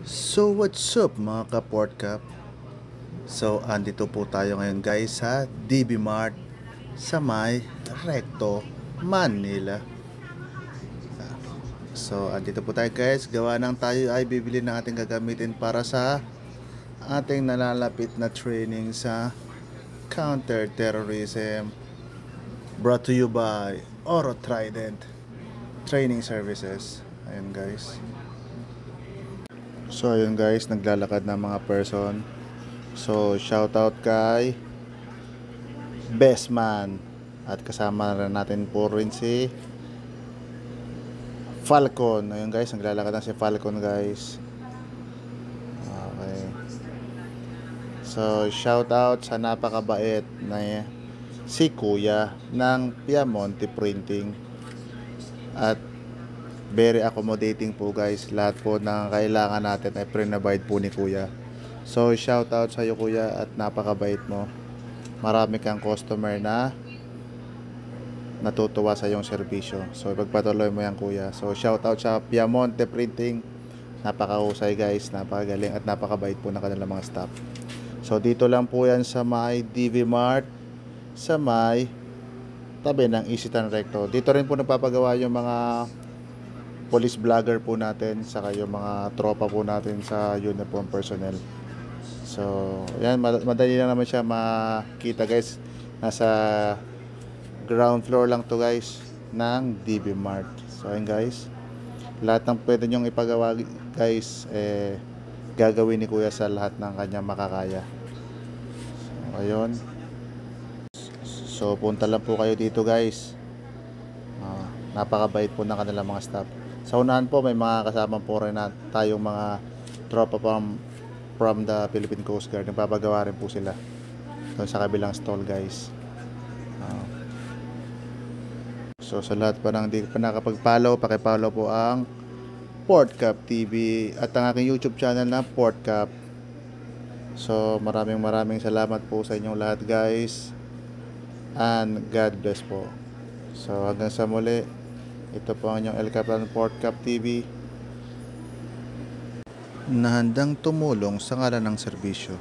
So what's up mga ka-Port Cup? So andito po tayo ngayon guys sa DB Mart sa may Recto, Manila. So andito po tayo guys, gawa ng tayo ay bibili ng ating gagamitin para sa ating nalalapit na training sa counter-terrorism, brought to you by Oro Trident Training Services. Ayun guys. So ayun guys, naglalakad na mga person. So shout out kay Best Man. At kasama na natin po rin si Falcon. Ayun guys, naglalakad na si Falcon guys. Okay. So shout out sa napakabait na si Kuya ng Piamonte Printing. At very accommodating po guys. Lahat po ng kailangan natin ay pre-provide po ni Kuya. So shout out sa iyo Kuya, at napakabait mo. Marami kang customer na natutuwa sa iyong serbisyo. So ipagpatuloy mo yan Kuya. So shout out sa Piamonte Printing. Napakahusay guys, napakagaling at napakabait po na kanilang mga staff. So dito lang po yan sa may DB Mart, sa may tabi ng Isitan Recto. Dito rin po nagpapagawa yung mga police vlogger po natin, saka yung mga tropa po natin sa uniform personnel. So yan, madali lang naman siya makita guys. Nasa ground floor lang to guys ng DB Mart. So ayun guys, lahat ng pwede nyong ipagawa guys, gagawin ni Kuya sa lahat ng kanyang makakaya. So ayun, so punta lang po kayo dito guys. Napakabait po ng kanilang mga staff. Sa unahan po may mga kasama po rin na tayong mga tropa from the Philippine Coast Guard. Nagpapagawa rin po sila doon sa kabilang stall guys. So sa lahat pa nang di pa nakapag-follow, paki-follow po ang Port Cup TV at ang aking YouTube channel na Port Cup. So maraming salamat po sa inyong lahat guys, and God bless po. So hanggang sa muli, ito po ang inyong El Capitan Port Cup TV na handang tumulong sa ngalan ng serbisyo.